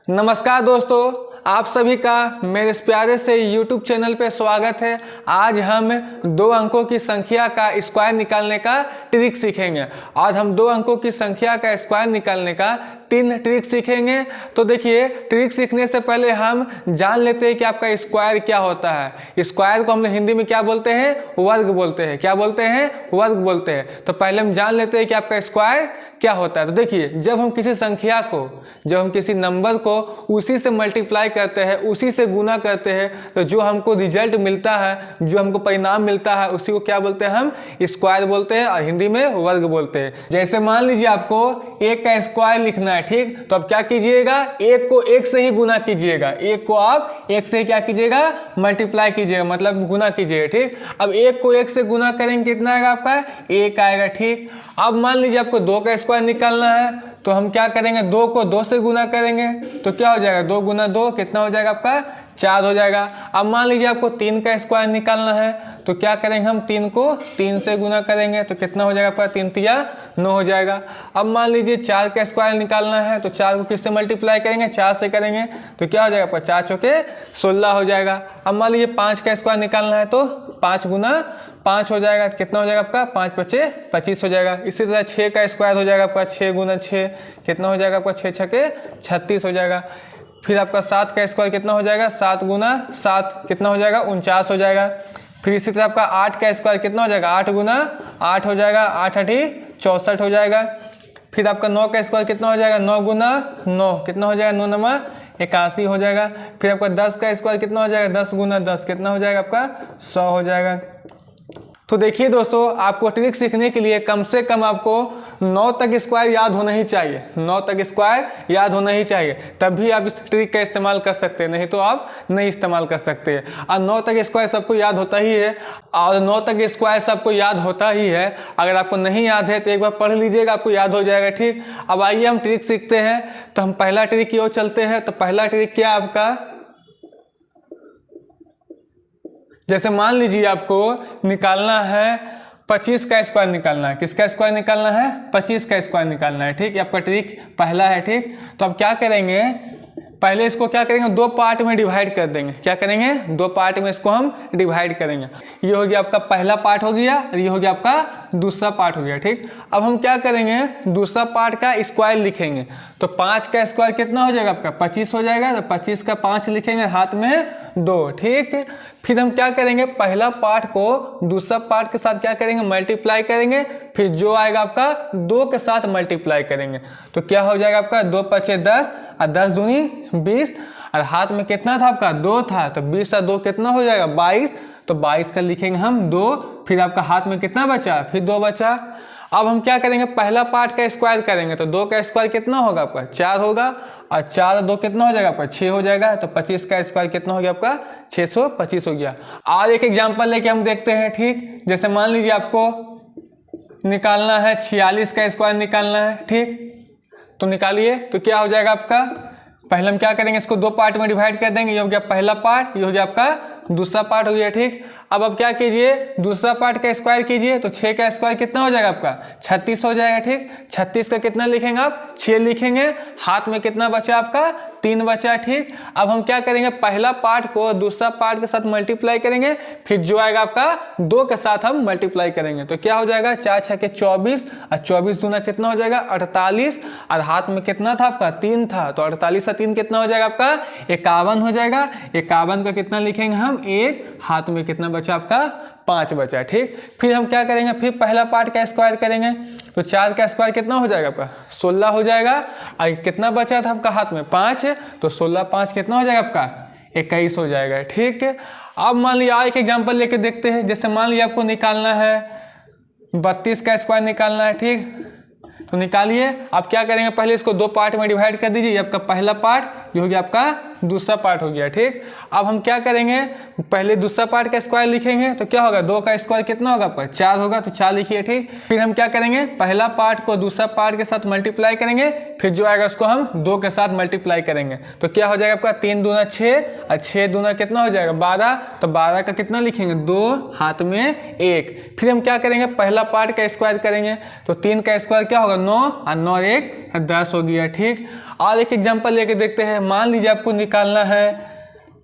नमस्कार दोस्तों, आप सभी का मेरे इस प्यारे से YouTube चैनल पे स्वागत है। आज हम 2 अंकों की संख्या का स्क्वायर निकालने का ट्रिक सीखेंगे। आज हम 2 अंकों की संख्या का स्क्वायर निकालने का 3 ट्रिक सीखेंगे। तो देखिए, ट्रिक सीखने से पहले हम जान लेते हैं कि आपका स्क्वायर क्या होता है। स्क्वायर को हम हिंदी में क्या बोलते हैं? वर्ग बोलते हैं। क्या बोलते हैं? वर्ग बोलते हैं। तो पहले हम जान लेते हैं कि आपका स्क्वायर क्या होता है। तो देखिए, जब हम किसी संख्या को, जब हम किसी नंबर को उसी से मल्टीप्लाई करते हैं, उसी से गुना करते हैं, तो जो हमको रिजल्ट मिलता है, जो हमको परिणाम मिलता है, उसी को क्या बोलते हैं? हम स्क्वायर बोलते हैं और हिंदी में वर्ग बोलते हैं। जैसे मान लीजिए आपको 1 का स्क्वायर लिखना है, ठीक? तो अब क्या कीजिएगा? 1 को 1 से ही गुना कीजिएगा। 1 को आप 1 से क्या कीजिएगा? मल्टीप्लाई कीजिएगा, मतलब गुना कीजिएगा, ठीक? अब 1 को 1 से गुना करेंगे, कितना आएगा आपका? 1 आएगा, ठीक? अब मान लीजिए आपको 2 का स्क्वायर निकालना है, तो हम क्या करेंगे? 2 को 2 से गुना करेंगे, तो क्या हो जाएगा? 2 गुना 2 कितना हो जाएगा आपका? 4 हो जाएगा। अब मान लीजिए आपको 3 का स्क्वायर निकालना है, तो क्या करेंगे? हम 3 को 3 से गुना करेंगे, तो कितना हो जाएगा आपका? 3 तिया 9 हो जाएगा। अब मान लीजिए 4 का स्क्वायर निकालना है, तो 4 को किससे मल्टीप्लाई करेंगे? 4 से करेंगे, तो क्या हो जाएगा आपका? 4 चौके 16 हो जाएगा। अब मान लीजिए 5 का स्क्वायर निकालना है, तो 5 गुना 5 हो जाएगा, कितना हो जाएगा आपका? 5 पचे 25 हो जाएगा। इसी तरह 6 का स्क्वायर हो जाएगा आपका, 6 गुना 6 कितना हो जाएगा आपका? 6 छके 36 हो जाएगा। फिर आपका 7 का स्क्वायर कितना हो जाएगा? 7 गुना 7 कितना हो जाएगा? 49 हो जाएगा। फिर इसी तरह आपका 8 का स्क्वायर कितना हो जाएगा? 8 गुना 8 हो जाएगा, 8 8 64 हो जाएगा। फिर आपका 9 का स्क्वायर कितना हो जाएगा? 9 गुना 9 कितना हो जाएगा? 9 नमा 81 हो जाएगा। फिर आपका 10 का स्क्वायर कितना हो जाएगा? 10 गुना 10 कितना हो जाएगा आपका? 100 हो जाएगा। तो देखिए दोस्तों, आपको ट्रिक सीखने के लिए कम से कम आपको 9 तक स्क्वायर याद होना ही चाहिए। 9 तक स्क्वायर याद होना ही चाहिए, तभी आप इस ट्रिक का इस्तेमाल कर सकते हैं, नहीं तो आप नहीं इस्तेमाल कर सकते। और 9 तक स्क्वायर सबको याद होता ही है, और 9 तक स्क्वायर सबको याद होता ही है। अगर आपको नहीं याद है तो एक बार पढ़ लीजिएगा, आपको याद हो जाएगा, ठीक? अब आइए हम ट्रिक सीखते हैं। तो हम पहला ट्रिक की ओर चलते हैं। तो पहला ट्रिक क्या आपका? जैसे मान लीजिए आपको निकालना है 25 का स्क्वायर निकालना है। किसका स्क्वायर निकालना है? 25 का स्क्वायर निकालना है, ठीक? ये आपका ट्रिक पहला है, ठीक? तो अब क्या करेंगे? पहले इसको क्या करेंगे? 2 पार्ट में डिवाइड कर देंगे। क्या करेंगे? 2 पार्ट में इसको हम डिवाइड करेंगे। ये हो गया आपका पहला पार्ट हो गया, और ये हो गया आपका दूसरा पार्ट हो गया, ठीक? अब हम क्या करेंगे? दूसरा पार्ट का स्क्वायर लिखेंगे। तो 5 का स्क्वायर कितना हो जाएगा आपका? 25 हो जाएगा। तो 25 का 5 लिखेंगे, हाथ में 2, ठीक? फिर हम क्या करेंगे? पहला पार्ट को दूसरा पार्ट के साथ क्या करेंगे? मल्टीप्लाई करेंगे। फिर जो आएगा आपका 2 के साथ मल्टीप्लाई करेंगे, तो क्या हो जाएगा आपका? 2 पचे 10 और 10 दूनी 20, और हाथ में कितना था आपका? 2 था, तो 20 और 2 कितना हो जाएगा? 22। तो 22 का लिखेंगे हम 2। फिर आपका हाथ में कितना बचा? फिर 2 बचा। अब हम क्या करेंगे? पहला पार्ट का स्क्वायर करेंगे, तो 2 का स्क्वायर कितना होगा आपका? 4 होगा, और 4 और 2 कितना हो जाएगा आपका? 6 हो जाएगा। तो 25 का स्क्वायर कितना हो गया आपका? 625 हो गया। और एक एग्जांपल लेके हम देखते हैं, ठीक? जैसे मान लीजिए आपको निकालना है 46 का स्क्वायर निकालना है, ठीक? तो निकालिए। तो क्या हो जाएगा आपका? पहले हम क्या करेंगे? इसको 2 पार्ट में डिवाइड कर देंगे। ये हो गया पहला पार्ट, ये हो गया आपका दूसरा पार्ट हो गया, ठीक? अब क्या कीजिए? दूसरा पार्ट का स्क्वायर कीजिए। तो 6 का स्क्वायर कितना हो जाएगा आपका? 36 हो जाएगा, ठीक? 36 का कितना लिखेंगे आप? 6 लिखेंगे। हाथ में कितना बचा आपका? 3 बचा, ठीक? अब हम क्या करेंगे? पहला पार्ट को दूसरा पार्ट के साथ मल्टीप्लाई करेंगे। फिर जो आएगा आपका 2 के साथ हम मल्टीप्लाई करेंगे, तो क्या हो जाएगा? 4 छके 24, और 24 दूना कितना हो जाएगा? 48, और हाथ में कितना था आपका? 3 था, तो 48 और 3 कितना हो जाएगा आपका? 51 हो जाएगा। 51 का कितना लिखेंगे हम? 1, हाथ में कितना बचा आपका? 5 बचा, ठीक? फिर हम क्या करेंगे? फिर पहला पार्ट का स्क्वायर करेंगे। तो 4 का स्क्वायर कितना हो जाएगा आपका? 16 हो जाएगा। और कितना बचा था आपका हाथ में? 5, तो 16 5 कितना हो जाएगा आपका? 21 हो जाएगा, ठीक? अब मान लिया एक एग्जांपल लेके देखते हैं। जैसे मान लिया आपको निकालना है 32 का स्क्वायर निकालना है, ठीक? तो निकालिए। आप क्या करेंगे? पहले इसको 2 पार्ट में डिवाइड कर दीजिए। ये आपका पहला पार्ट, ये हो गया आपका दूसरा पार्ट हो गया, ठीक? अब हम क्या करेंगे? पहले दूसरा पार्ट का स्क्वायर लिखेंगे, तो क्या होगा? 2 का स्क्वायर कितना होगा आपका? 4 होगा, तो 4 लिखिए, ठीक? फिर हम क्या करेंगे? पहला पार्ट को दूसरा पार्ट के साथ मल्टीप्लाई करेंगे। फिर जो आएगा उसको हम 2 के साथ मल्टीप्लाई करेंगे, तो क्या हो जाएगा आपका? 3 दूना 6, और 6 दूना कितना हो जाएगा? 12। तो 12 का कितना लिखेंगे? 2, हाथ में 1। फिर हम क्या करेंगे? पहला पार्ट का स्क्वायर करेंगे। तो 3 का स्क्वायर क्या होगा? 9, और 9 1 10 हो गया, ठीक? और एक एग्जांपल लेके देखते हैं। मान लीजिए आपको निकालना है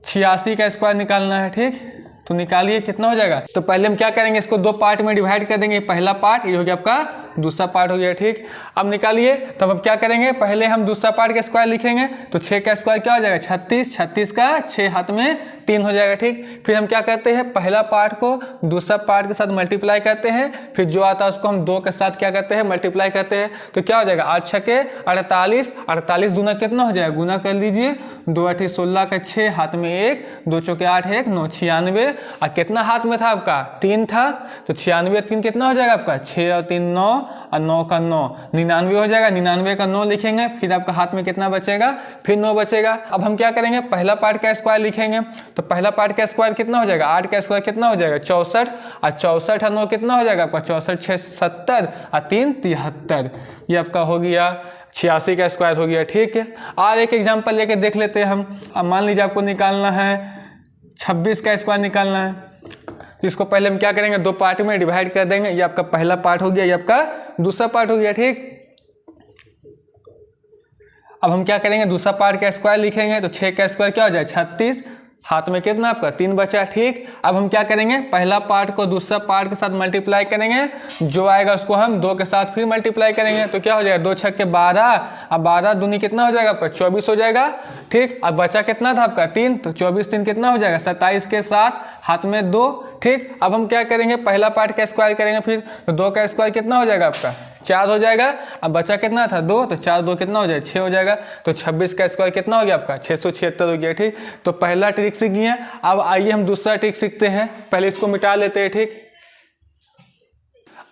86 का स्क्वायर निकालना है, ठीक। तो निकालिए कितना हो जाएगा। तो पहले हम क्या करेंगे, इसको दो पार्ट में डिवाइड कर देंगे। पहला पार्ट ये हो गया आपका, दूसरा पार्ट हो गया, ठीक। अब निकालिए। तो अब क्या करेंगे, पहले हम दूसरा पार्ट का स्क्वायर लिखेंगे। तो 6 का स्क्वायर क्या हो जाएगा 36, 36 का 6 हाथ में 3 हो जाएगा, ठीक। फिर हम क्या करते हैं, पहला पार्ट को दूसरा पार्ट के साथ मल्टीप्लाई करते हैं, फिर जो आता है उसको हम 2 के साथ क्या करते हैं, मल्टीप्लाई करते हैं। तो क्या हो जाएगा 8 छके 48, 48 दूना कितना हो जाएगा, गुना कर लीजिए। 2 8 16 का 6 हाथ में 1, 2 चौके 8 1 9, 96। और कितना हाथ में था आपका, 3 था। तो 96 3 कितना हो जाएगा आपका, 6 और 3 9, और 9 का 9 99 हो जाएगा। 99 का 9 लिखेंगे, फिर आपका हाथ में कितना बचेगा, फिर 9 बचेगा। अब हम क्या करेंगे, पहला पार्ट का स्क्वायर लिखेंगे। तो पहला पार्ट का स्क्वायर कितना हो जाएगा, 8 का स्क्वायर कितना हो जाएगा 64, और 64 और 9 कितना हो जाएगा आपका 64 6 70, और 3 73। ये आपका हो गया 86 का स्क्वायर हो गया, ठीक है। और एक एग्जांपल लेके देख लेते हैं हम। अब मान लीजिए आपको निकालना है 26 का स्क्वायर निकालना है। तो इसको पहले हम क्या करेंगे, दो पार्ट में डिवाइड कर देंगे। ये आपका पहला पार्ट हो गया, ये आपका दूसरा पार्ट हो गया, ठीक। अब हम क्या करेंगे, दूसरा पार्ट का स्क्वायर लिखेंगे। तो 6 का स्क्वायर क्या हो जाए 36, हाथ में कितना आपका 3 बचा, ठीक। अब हम क्या करेंगे, पहला पार्ट को दूसरा पार्ट के साथ मल्टीप्लाई करेंगे। जो आएगा उसको हम 2 के साथ फिर मल्टीप्लाई करेंगे। तो क्या हो जाएगा 2 छक्के 12, अब 12 दूनी कितना हो जाएगा आपका 24 हो जाएगा, ठीक। अब बचा कितना था आपका 3, तो 24 3 कितना हो जाएगा 27 के साथ हाथ में 2, ठीक। अब हम क्या करेंगे, पहला पार्ट का स्क्वायर करेंगे फिर। तो 2 का स्क्वायर कितना हो जाएगा आपका 4 हो जाएगा। अब बचा कितना था 2, तो 4 2 कितना हो जाएगा 6 हो जाएगा। तो 26 का स्क्वायर कितना हो गया आपका 676 हो गया, ठीक। तो पहला ट्रिक सीख गए। अब आइए हम दूसरा ट्रिक सीखते हैं। पहले इसको मिटा लेते हैं, ठीक।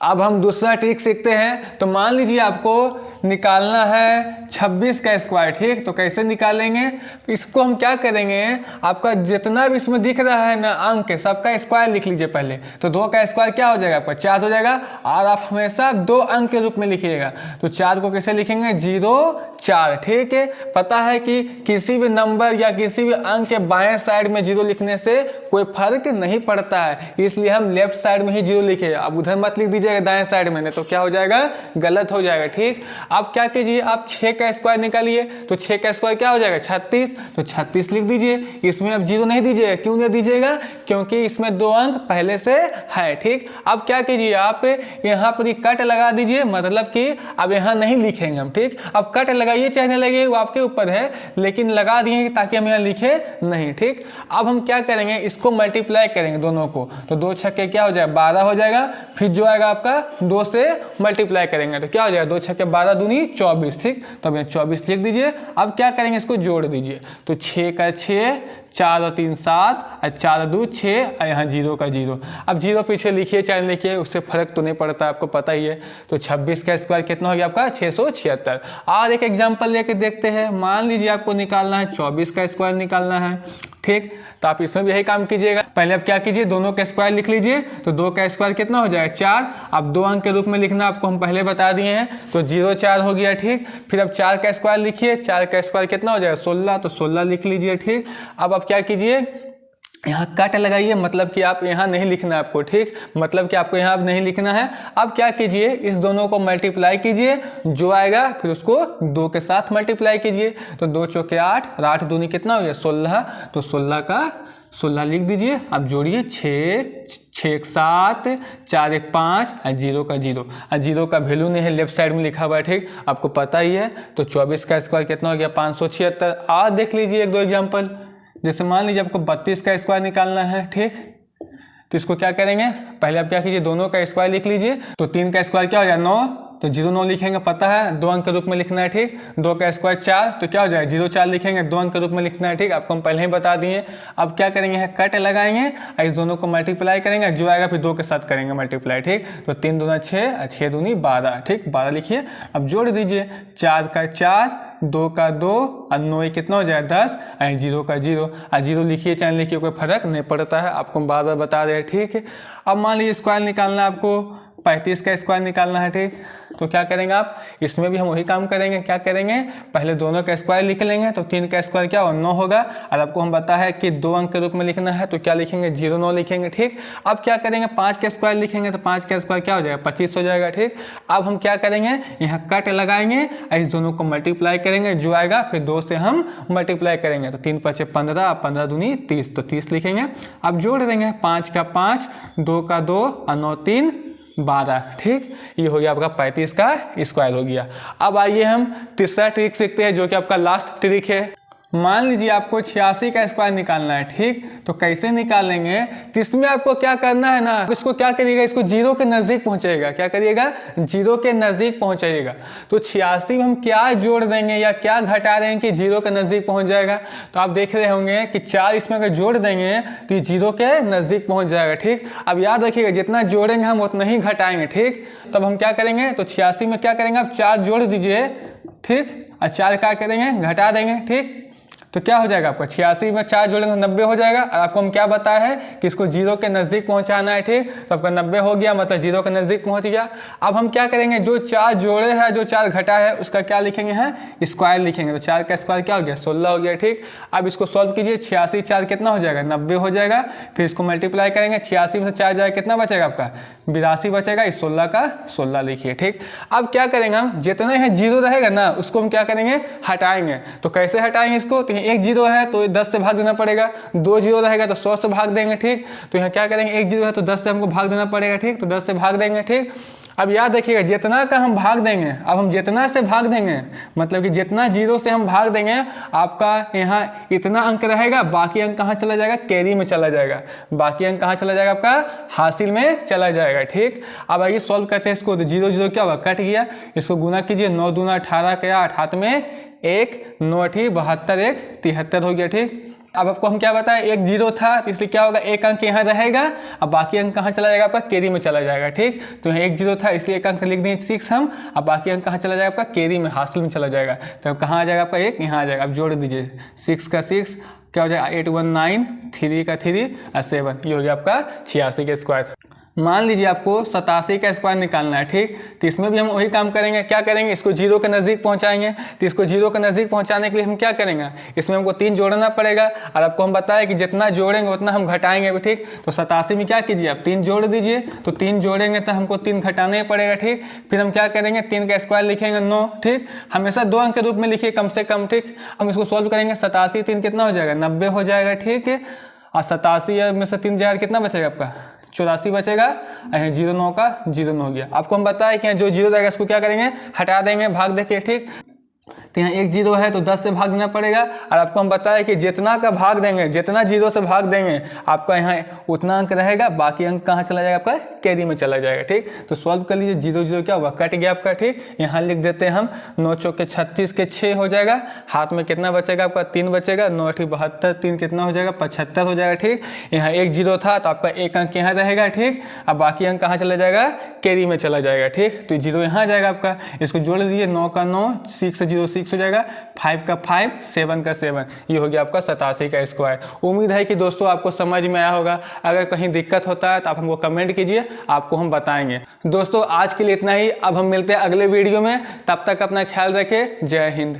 अब हम दूसरा ट्रिक सीखते हैं। तो मान लीजिए आपको निकालना है 26 का स्क्वायर, ठीक। तो कैसे निकालेंगे, इसको हम क्या करेंगे, आपका जितना भी इसमें दिख रहा है ना अंक, सबका स्क्वायर लिख लीजिए पहले। तो 2 का स्क्वायर क्या हो जाएगा आपका 4 हो जाएगा। और आप हमेशा 2 अंक के रूप में लिखिएगा। तो 4 को कैसे लिखेंगे 0 4, ठीक है। पता है कि किसी भी नंबर या किसी भी अंक के बाएं साइड में 0 लिखने से कोई फर्क नहीं पड़ता है, इसलिए हम लेफ्ट साइड में ही 0 लिखे। अब उधर मत लिख दीजिएगा दाएं साइड में, नहीं तो क्या हो जाएगा गलत हो जाएगा, ठीक। आप क्या कीजिए, आप 6 का स्क्वायर निकालिए। तो 6 का स्क्वायर क्या हो जाएगा 36, तो 36 लिख दीजिए। इसमें आप 0 नहीं दीजिएगा, क्यों नहीं दीजिएगा, क्योंकि इसमें 2 अंक पहले से है, ठीक। अब क्या कीजिए, आप यहाँ पर कट लगा दीजिए, मतलब कि अब यहाँ नहीं लिखेंगे हम, ठीक। अब कट लगाइए चाहे नहीं लगे वो आपके ऊपर है, लेकिन लगा दिए ताकि हम यहाँ लिखे नहीं, ठीक। अब हम क्या करेंगे, इसको मल्टीप्लाई करेंगे दोनों को। तो 2 छक्के क्या हो जाएगा 12 हो जाएगा। फिर जो आएगा आपका 2 से मल्टीप्लाई करेंगे। तो क्या हो जाएगा 2 छक्के 12 दूनी 24, ठीक। तो अब यहाँ 24 लिख दीजिए। अब क्या करेंगे, इसको जोड़ दीजिए। तो 6 का 6, 4 और 3 7, और 4 2 6, और यहाँ 0 का 0। अब 0 पीछे लिखिए चाहे लिखिए, उससे फर्क तो नहीं पड़ता, आपको पता ही है। तो 26 का स्क्वायर कितना हो गया आपका 676। और एक एग्जांपल लेके देखते हैं। मान लीजिए आपको निकालना है 24 का स्क्वायर निकालना है, ठीक। तो आप इसमें भी यही काम कीजिएगा। पहले आप क्या कीजिए, दोनों का स्क्वायर लिख लीजिए। तो 2 का स्क्वायर कितना हो जाएगा 4। अब 2 अंक के रूप में लिखना आपको हम पहले बता दिए हैं। तो 0 4 हो गया, ठीक। फिर अब 4 का स्क्वायर लिखिए। 4 का स्क्वायर कितना हो जाएगा 16, तो 16 लिख लीजिए, ठीक। अब आप क्या कीजिए, यहाँ कट लगाइए, मतलब कि आप यहाँ नहीं लिखना है आपको, ठीक। मतलब कि आपको यहाँ नहीं लिखना है। अब क्या कीजिए, इस दोनों को मल्टीप्लाई कीजिए, जो आएगा फिर उसको 2 के साथ मल्टीप्लाई कीजिए। तो 2 चौके 8, और 8 दूनी कितना हो गया 16। तो 16 का 16 लिख दीजिए। अब जोड़िए 6 6 1 7, 4 1 5, और 0 का 0। और 0 का वैल्यू नहीं है, लेफ्ट साइड में लिखा हुआ है, ठीक। आपको पता ही है। तो 24 का स्क्वायर कितना हो गया 576। आज देख लीजिए 1 2 एग्जाम्पल। जैसे मान लीजिए आपको 32 का स्क्वायर निकालना है, ठीक। तो इसको क्या करेंगे, पहले आप क्या कीजिए, दोनों का स्क्वायर लिख लीजिए। तो 3 का स्क्वायर क्या हो जाए 9, तो 0 9 लिखेंगे, पता है 2 अंक के रूप में लिखना है, ठीक। 2 का स्क्वायर 4, तो क्या हो जाएगा 0 4 लिखेंगे, 2 अंक के रूप में लिखना है, ठीक। आपको हम पहले ही बता दिए। अब क्या करेंगे, कट लगाएंगे और इस दोनों को मल्टीप्लाई करेंगे, जो आएगा फिर 2 के साथ करेंगे मल्टीप्लाई, ठीक। तो 3 दूना 6, और 6 दूनी 12, ठीक। 12 लिखिए। अब जोड़ दीजिए। 4 का 4, 2 का 2, और 9 कितना हो जाए 10, और 0 का 0। और 0 लिखिए चाहे लिखिए, कोई फर्क नहीं पड़ता है, आपको बार बार बता रहे हैं, ठीक है। अब मान लीजिए स्क्वायर निकालना है आपको 35 का स्क्वायर निकालना है, ठीक। तो क्या करेंगे आप, इसमें भी हम वही काम करेंगे। क्या करेंगे, पहले दोनों का स्क्वायर लिख लेंगे, तो 3 का स्क्वायर क्या होगा 9 होगा। और आपको हम पता है कि 2 अंक के रूप में लिखना है, तो क्या लिखेंगे 0 9 लिखेंगे। ठीक, अब क्या करेंगे 5 का स्क्वायर लिखेंगे, तो 5 का स्क्वायर क्या हो जाएगा 25 हो जाएगा। ठीक, अब हम क्या करेंगे, यहाँ कट लगाएंगे और इस दोनों को मल्टीप्लाई करेंगे, जो आएगा फिर 2 से हम मल्टीप्लाई करेंगे, तो 3 5 15, 15 दूनी 30, तो 30 लिखेंगे। अब जोड़ देंगे 5 का 5, 2 का 2 और 9 3 12। ठीक, ये हो गया आपका 35 का स्क्वायर हो गया। अब आइए हम तीसरा ट्रिक सीखते हैं, जो कि आपका लास्ट ट्रिक है। मान लीजिए आपको 86 का स्क्वायर निकालना है। ठीक, तो कैसे निकालेंगे, तो इसमें आपको क्या करना है ना, इसको क्या करिएगा, इसको 0 के नज़दीक पहुंचेगा। क्या करिएगा, 0 के नज़दीक पहुंचाइएगा। तो 86 में हम क्या जोड़ देंगे या क्या घटा देंगे कि 0 के नज़दीक पहुंच जाएगा। तो आप देख रहे होंगे कि 4 इसमें अगर जोड़ देंगे तो ये 0 के नज़दीक पहुंच जाएगा। ठीक, अब याद रखिएगा जितना जोड़ेंगे हम उतना ही घटाएंगे। ठीक, तब हम क्या करेंगे, तो 86 में क्या करेंगे, आप 4 जोड़ दीजिए। ठीक, और 4 क्या करेंगे, घटा देंगे। ठीक, तो क्या हो जाएगा आपका 86 में 4 जोड़ेंगे तो 90 हो जाएगा। और आपको हम क्या बताया है कि इसको 0 के नज़दीक पहुंचाना है। ठीक, तो आपका 90 हो गया, मतलब 0 के नज़दीक पहुंच गया। अब हम क्या करेंगे, जो 4 जोड़े हैं, जो 4 घटा है, उसका क्या लिखेंगे हैं, स्क्वायर लिखेंगे। तो 4 का स्क्वायर क्या हो गया 16 हो गया। ठीक, अब इसको सॉल्व कीजिए, 86 4 कितना हो जाएगा 90 हो जाएगा। फिर इसको मल्टीप्लाई करेंगे, 86 में से 4 जाएगा कितना बचेगा आपका 82 बचेगा। इस 16 का 16 लिखिए। ठीक, अब क्या करेंगे हम, जितना यहाँ 0 रहेगा ना उसको हम क्या करेंगे, हटाएंगे। तो कैसे हटाएंगे इसको, तो एक 0 है तो 10 से भाग देना पड़ेगा, 2 0 रहेगा तो 100 से भाग देंगे। ठीक, तो यहाँ क्या करेंगे, एक 0 है तो 10 से हमको भाग देना पड़ेगा। ठीक, तो 10 से भाग देंगे। ठीक, अब याद रखिएगा जितना का हम भाग देंगे, अब हम जितना से भाग देंगे मतलब कि जितना 0 से हम भाग देंगे, आपका यहाँ इतना अंक रहेगा, बाकी अंक कहाँ चला जाएगा, कैरी में चला जाएगा। बाकी अंक कहाँ चला जाएगा, आपका हासिल में चला जाएगा। ठीक, अब आइए सॉल्व करते हैं इसको। तो 0 0 क्या हुआ, कट गया। इसको गुना कीजिए, 9 दूना 18 क्या, 8 हाथ में 1, 9 8 72, 1 73 हो गया। ठीक, अब आपको हम क्या बताया, एक 0 था तो इसलिए क्या होगा, एक अंक यहाँ रहेगा, अब बाकी अंक कहाँ चला जाएगा, आपका कैरी में चला जाएगा। ठीक, तो यहाँ एक 0 था इसलिए एक अंक लिख दिए 6 हम, अब बाकी अंक कहाँ चला जाएगा, आपका कैरी में हासिल में चला जाएगा। तो कहाँ आ जाएगा आपका एक, यहाँ आ जाएगा। अब जोड़ दीजिए 6 का 6 क्या हो जाएगा 8 1 9, 3 का 3 और 7, ये हो गया आपका 86 का स्क्वायर। मान लीजिए आपको 87 का स्क्वायर निकालना है। ठीक, तो इसमें भी हम वही काम करेंगे। क्या करेंगे, इसको 0 के नज़दीक पहुंचाएंगे। तो इसको 0 के नज़दीक पहुंचाने के लिए हम क्या करेंगे, इसमें हमको 3 जोड़ना पड़ेगा। और आपको हम बताया कि जितना जोड़ेंगे उतना हम घटाएंगे भी। ठीक, तो 87 में क्या कीजिए, आप 3 जोड़ दीजिए। तो 3 जोड़ेंगे तो हमको 3 घटाना ही पड़ेगा। ठीक, फिर हम क्या करेंगे, 3 का स्क्वायर लिखेंगे 9। ठीक, हमेशा 2 अंक के रूप में लिखिए कम से कम। ठीक, हम इसको सॉल्व करेंगे, 87 3 कितना हो जाएगा 90 हो जाएगा। ठीक है, और 87 में से 3 जाएगा कितना बचेगा आपका 84 बचेगा। 0 9 का 0 9 हो गया। आपको हम बताया कि जो 0 रहेगा इसको क्या करेंगे, हटा देंगे भाग देके। ठीक, तो यहाँ एक 0 है तो 10 से भाग देना पड़ेगा। और आपको हम बताया कि जितना का भाग देंगे, जितना 0 से भाग देंगे, आपका यहाँ उतना अंक रहेगा, बाकी अंक कहाँ चला जाएगा, आपका कैरी में चला जाएगा। ठीक, तो सॉल्व कर लीजिए, 0 0 क्या हुआ, कट गया आपका। ठीक, यहाँ लिख देते हैं हम 9 चौके 36 के 6 हो जाएगा। हाथ में कितना बचेगा, आपका 3 बचेगा। 9 8 72, 3 कितना हो जाएगा 75 हो जाएगा। ठीक, यहाँ एक 0 था तो आपका एक अंक यहाँ रहेगा। ठीक, अब बाकी अंक कहाँ चला जाएगा, कैरी में चला जाएगा। ठीक, तो 0 यहाँ जाएगा आपका। इसको जोड़ दीजिए, 9 का 9, 6 से 0 6 हो जाएगा, 5 का 5, 7 का 7, ये हो गया आपका 87 का स्क्वायर। उम्मीद है कि दोस्तों आपको समझ में आया होगा। अगर कहीं दिक्कत होता है तो आप हमको कमेंट कीजिए, आपको हम बताएंगे। दोस्तों आज के लिए इतना ही, अब हम मिलते हैं अगले वीडियो में। तब तक अपना ख्याल रखें। जय हिंद।